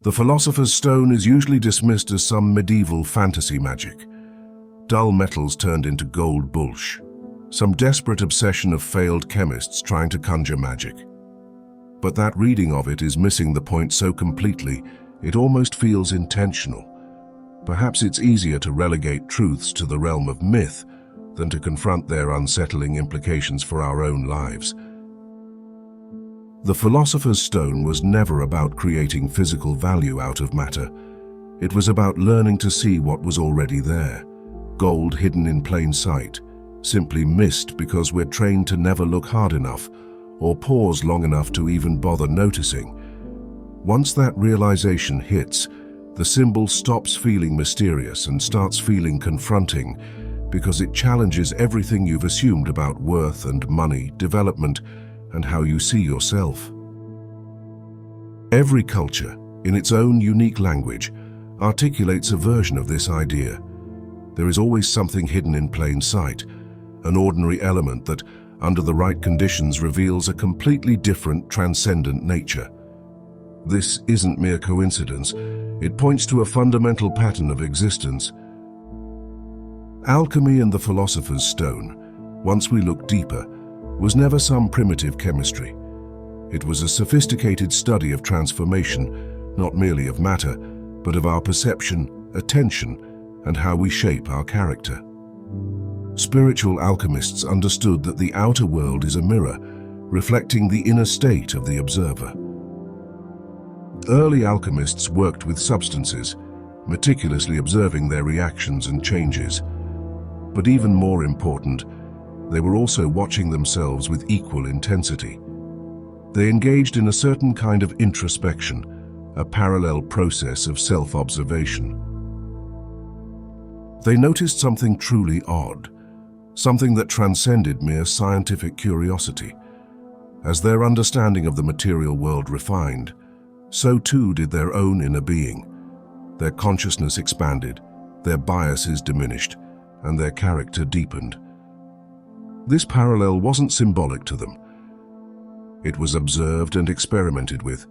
The Philosopher's Stone is usually dismissed as some medieval fantasy magic. Dull metals turned into gold bullsh. Some desperate obsession of failed chemists trying to conjure magic. But that reading of it is missing the point so completely, it almost feels intentional. Perhaps it's easier to relegate truths to the realm of myth than to confront their unsettling implications for our own lives. The Philosopher's Stone was never about creating physical value out of matter. It was about learning to see what was already there. Gold hidden in plain sight, simply missed because we're trained to never look hard enough or pause long enough to even bother noticing. Once that realization hits, the symbol stops feeling mysterious and starts feeling confronting because it challenges everything you've assumed about worth and money, development, and how you see yourself. Every culture, in its own unique language, articulates a version of this idea. There is always something hidden in plain sight, an ordinary element that, under the right conditions, reveals a completely different, transcendent nature. This isn't mere coincidence. It points to a fundamental pattern of existence. Alchemy and the Philosopher's Stone, once we look deeper, was never some primitive chemistry. It was a sophisticated study of transformation, not merely of matter, but of our perception, attention, and how we shape our character. Spiritual alchemists understood that the outer world is a mirror, reflecting the inner state of the observer. Early alchemists worked with substances, meticulously observing their reactions and changes. But even more important, they were also watching themselves with equal intensity. They engaged in a certain kind of introspection, a parallel process of self-observation. They noticed something truly odd, something that transcended mere scientific curiosity. As their understanding of the material world refined, so too did their own inner being. Their consciousness expanded, their biases diminished, and their character deepened. This parallel wasn't symbolic to them. It was observed and experimented with.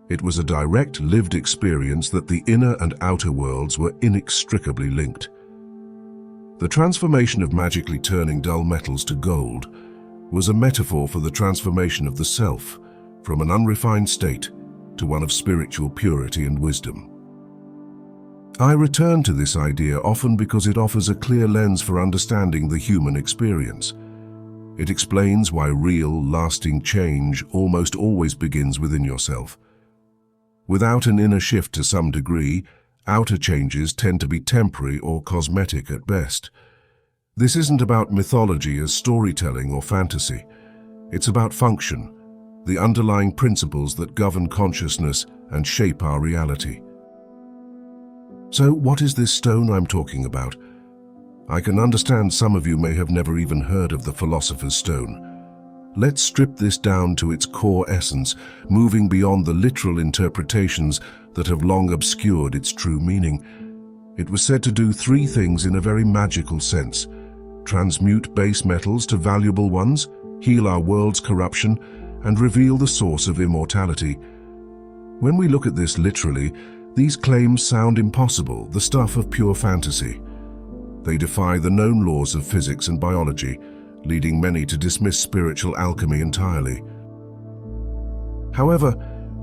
It was a direct, lived experience that the inner and outer worlds were inextricably linked. The transformation of magically turning dull metals to gold was a metaphor for the transformation of the self from an unrefined state to one of spiritual purity and wisdom. I return to this idea often because it offers a clear lens for understanding the human experience. It explains why real, lasting change almost always begins within yourself. Without an inner shift to some degree, outer changes tend to be temporary or cosmetic at best. This isn't about mythology as storytelling or fantasy. It's about function, the underlying principles that govern consciousness and shape our reality. So, what is this stone I'm talking about? I can understand some of you may have never even heard of the Philosopher's Stone. Let's strip this down to its core essence, moving beyond the literal interpretations that have long obscured its true meaning. It was said to do three things in a very magical sense: transmute base metals to valuable ones, heal our world's corruption, and reveal the source of immortality. When we look at this literally, these claims sound impossible, the stuff of pure fantasy. They defy the known laws of physics and biology, leading many to dismiss spiritual alchemy entirely. However,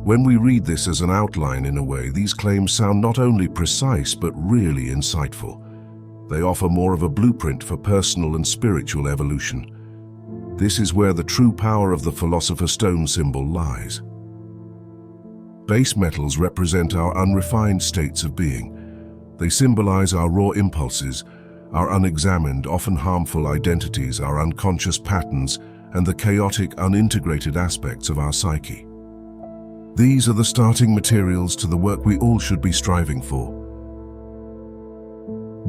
when we read this as an outline in a way, these claims sound not only precise but really insightful. They offer more of a blueprint for personal and spiritual evolution. This is where the true power of the Philosopher's Stone symbol lies. Base metals represent our unrefined states of being. They symbolize our raw impulses, our unexamined, often harmful identities, our unconscious patterns, and the chaotic, unintegrated aspects of our psyche. These are the starting materials to the work we all should be striving for.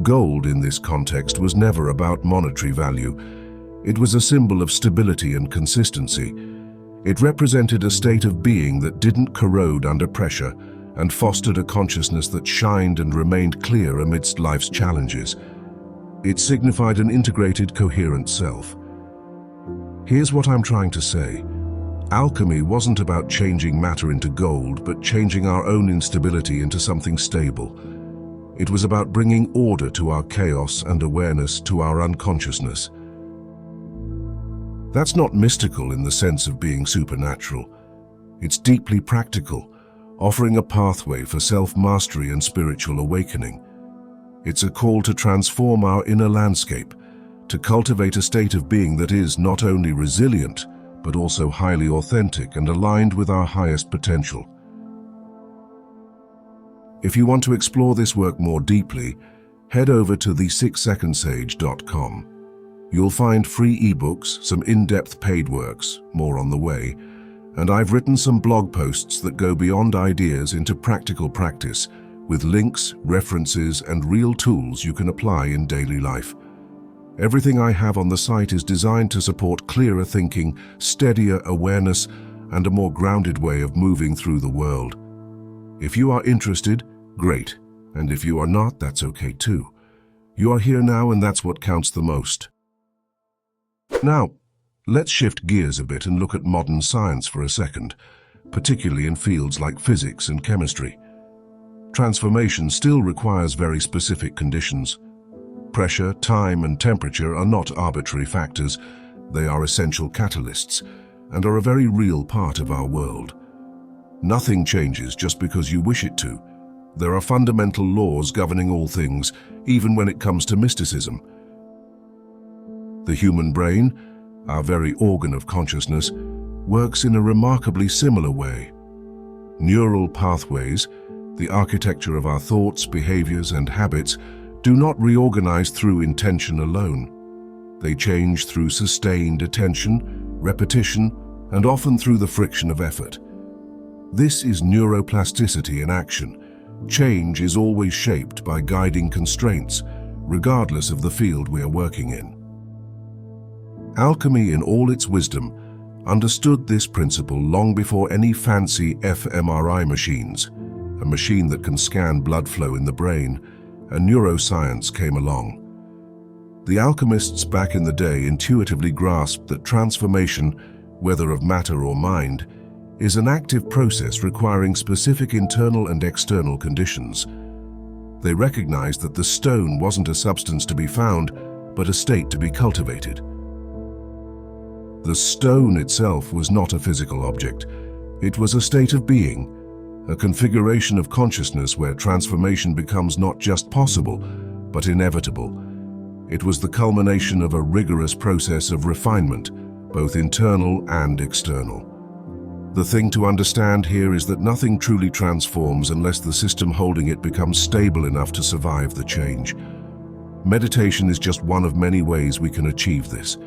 Gold in this context was never about monetary value. It was a symbol of stability and consistency. It represented a state of being that didn't corrode under pressure and fostered a consciousness that shined and remained clear amidst life's challenges. It signified an integrated, coherent self. Here's what I'm trying to say. Alchemy wasn't about changing matter into gold, but changing our own instability into something stable. It was about bringing order to our chaos and awareness to our unconsciousness. That's not mystical in the sense of being supernatural. It's deeply practical, offering a pathway for self-mastery and spiritual awakening. It's a call to transform our inner landscape, to cultivate a state of being that is not only resilient, but also highly authentic and aligned with our highest potential. If you want to explore this work more deeply, head over to the6secondsage.com. You'll find free eBooks, some in-depth paid works, more on the way, and I've written some blog posts that go beyond ideas into practical practice, with links, references, and real tools you can apply in daily life. Everything I have on the site is designed to support clearer thinking, steadier awareness, and a more grounded way of moving through the world. If you are interested, great, and if you are not, that's okay too. You are here now, and that's what counts the most. Now, let's shift gears a bit and look at modern science for a second, particularly in fields like physics and chemistry. Transformation still requires very specific conditions. Pressure, time, and temperature are not arbitrary factors. They are essential catalysts and are a very real part of our world. Nothing changes just because you wish it to. There are fundamental laws governing all things, even when it comes to mysticism. The human brain, our very organ of consciousness, works in a remarkably similar way. Neural pathways, the architecture of our thoughts, behaviors, and habits, do not reorganize through intention alone. They change through sustained attention, repetition, and often through the friction of effort. This is neuroplasticity in action. Change is always shaped by guiding constraints, regardless of the field we are working in. Alchemy, in all its wisdom, understood this principle long before any fancy fMRI machines, a machine that can scan blood flow in the brain, and neuroscience came along. The alchemists back in the day intuitively grasped that transformation, whether of matter or mind, is an active process requiring specific internal and external conditions. They recognized that the stone wasn't a substance to be found, but a state to be cultivated. The stone itself was not a physical object. It was a state of being, a configuration of consciousness where transformation becomes not just possible, but inevitable. It was the culmination of a rigorous process of refinement, both internal and external. The thing to understand here is that nothing truly transforms unless the system holding it becomes stable enough to survive the change. Meditation is just one of many ways we can achieve this.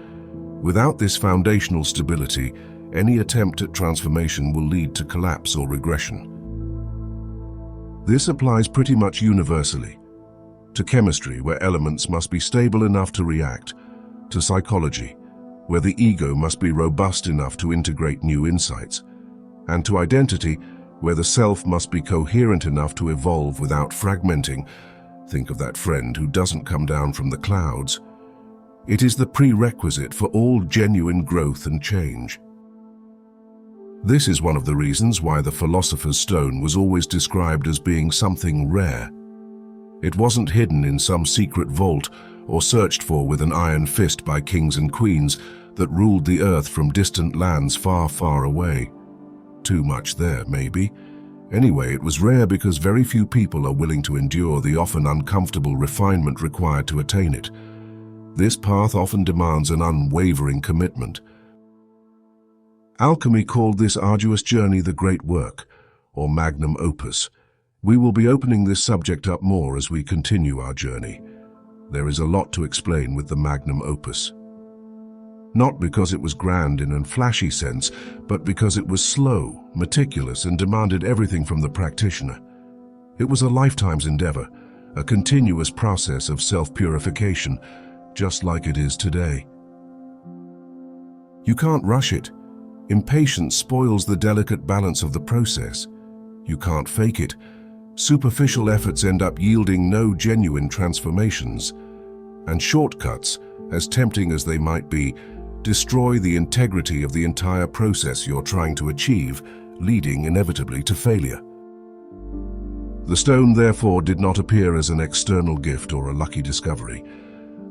Without this foundational stability, any attempt at transformation will lead to collapse or regression. This applies pretty much universally. To chemistry, where elements must be stable enough to react. To psychology, where the ego must be robust enough to integrate new insights. And to identity, where the self must be coherent enough to evolve without fragmenting. Think of that friend who doesn't come down from the clouds. It is the prerequisite for all genuine growth and change. This is one of the reasons why the Philosopher's Stone was always described as being something rare. It wasn't hidden in some secret vault or searched for with an iron fist by kings and queens that ruled the earth from distant lands far, far away. Too much there, maybe. Anyway, it was rare because very few people are willing to endure the often uncomfortable refinement required to attain it. This path often demands an unwavering commitment. Alchemy called this arduous journey the Great Work, or Magnum Opus. We will be opening this subject up more as we continue our journey. There is a lot to explain with the Magnum Opus. Not because it was grand in a flashy sense, but because it was slow, meticulous, and demanded everything from the practitioner. It was a lifetime's endeavor, a continuous process of self-purification, just like it is today. You can't rush it. Impatience spoils the delicate balance of the process. You can't fake it. Superficial efforts end up yielding no genuine transformations. And shortcuts, as tempting as they might be, destroy the integrity of the entire process you're trying to achieve, leading inevitably to failure. The stone, therefore, did not appear as an external gift or a lucky discovery.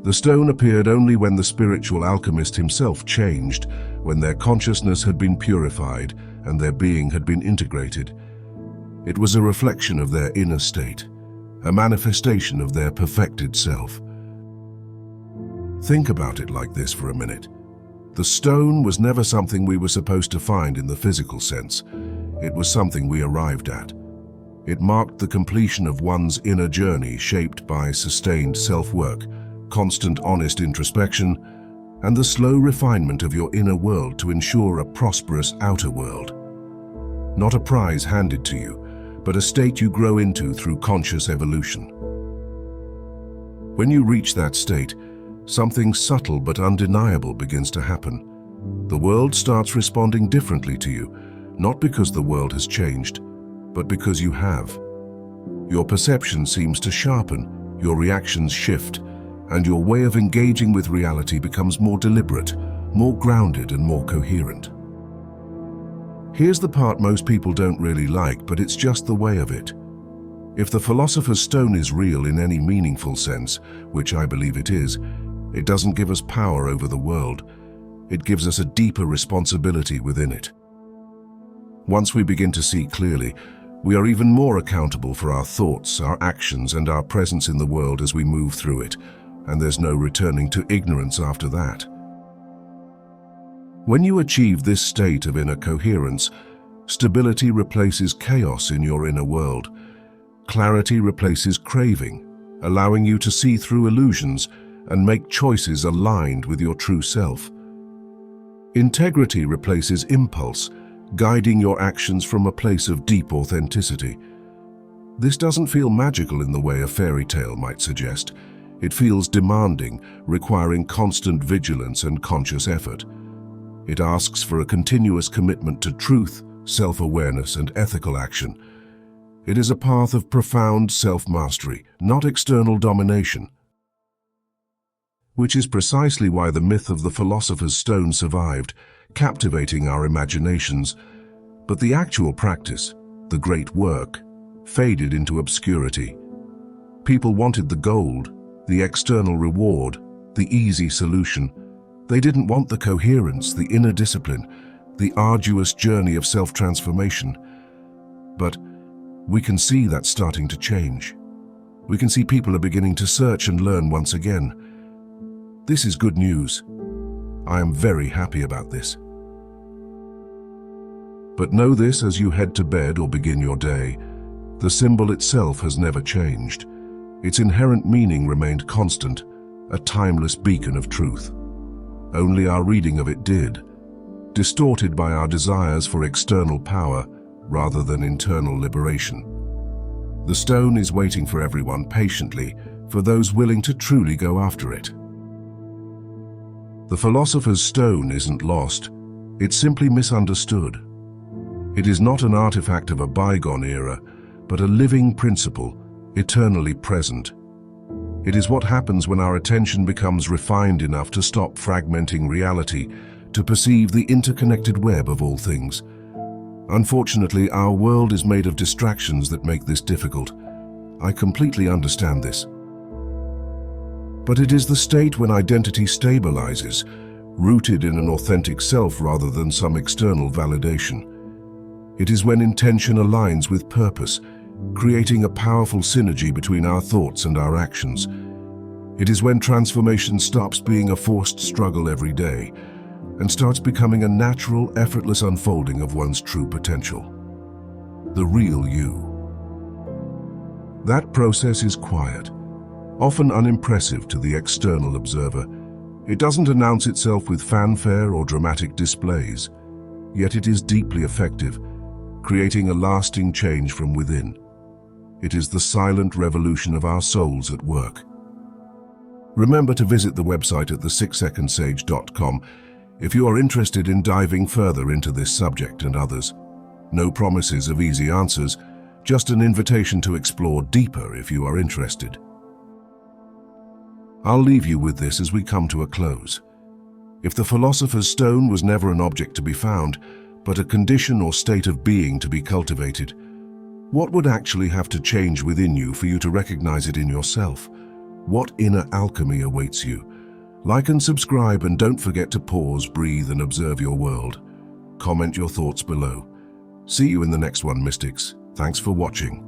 The stone appeared only when the spiritual alchemist himself changed, when their consciousness had been purified and their being had been integrated. It was a reflection of their inner state, a manifestation of their perfected self. Think about it like this for a minute. The stone was never something we were supposed to find in the physical sense. It was something we arrived at. It marked the completion of one's inner journey, shaped by sustained self-work, constant honest introspection, and the slow refinement of your inner world to ensure a prosperous outer world. Not a prize handed to you, but a state you grow into through conscious evolution. When you reach that state, something subtle but undeniable begins to happen. The world starts responding differently to you, not because the world has changed, but because you have. Your perception seems to sharpen, your reactions shift, and your way of engaging with reality becomes more deliberate, more grounded, and more coherent. Here's the part most people don't really like, but it's just the way of it. If the Philosopher's Stone is real in any meaningful sense, which I believe it is, it doesn't give us power over the world. It gives us a deeper responsibility within it. Once we begin to see clearly, we are even more accountable for our thoughts, our actions, and our presence in the world as we move through it, and there's no returning to ignorance after that. When you achieve this state of inner coherence, stability replaces chaos in your inner world. Clarity replaces craving, allowing you to see through illusions and make choices aligned with your true self. Integrity replaces impulse, guiding your actions from a place of deep authenticity. This doesn't feel magical in the way a fairy tale might suggest. It feels demanding, requiring constant vigilance and conscious effort. It asks for a continuous commitment to truth, self-awareness, and ethical action. It is a path of profound self-mastery, not external domination. Which is precisely why the myth of the Philosopher's Stone survived, captivating our imaginations. But the actual practice, the great work, faded into obscurity. People wanted the gold, the external reward, the easy solution. They didn't want the coherence, the inner discipline, the arduous journey of self-transformation. But we can see that starting to change. We can see people are beginning to search and learn once again. This is good news. I am very happy about this. But know this as you head to bed or begin your day. The symbol itself has never changed. Its inherent meaning remained constant, a timeless beacon of truth. Only our reading of it did, distorted by our desires for external power rather than internal liberation. The stone is waiting for everyone patiently, for those willing to truly go after it. The Philosopher's Stone isn't lost, it's simply misunderstood. It is not an artifact of a bygone era, but a living principle, eternally present. It is what happens when our attention becomes refined enough to stop fragmenting reality, to perceive the interconnected web of all things. Unfortunately, our world is made of distractions that make this difficult. I completely understand this. But it is the state when identity stabilizes, rooted in an authentic self rather than some external validation. It is when intention aligns with purpose, creating a powerful synergy between our thoughts and our actions. It is when transformation stops being a forced struggle every day and starts becoming a natural, effortless unfolding of one's true potential. The real you. That process is quiet, often unimpressive to the external observer. It doesn't announce itself with fanfare or dramatic displays, yet it is deeply effective, creating a lasting change from within. It is the silent revolution of our souls at work. Remember to visit the website at the6secondsage.com if you are interested in diving further into this subject and others. No promises of easy answers, just an invitation to explore deeper if you are interested. I'll leave you with this as we come to a close. If the philosopher's stone was never an object to be found, but a condition or state of being to be cultivated, what would actually have to change within you for you to recognize it in yourself? What inner alchemy awaits you? Like and subscribe, and don't forget to pause, breathe, and observe your world. Comment your thoughts below. See you in the next one, mystics. Thanks for watching.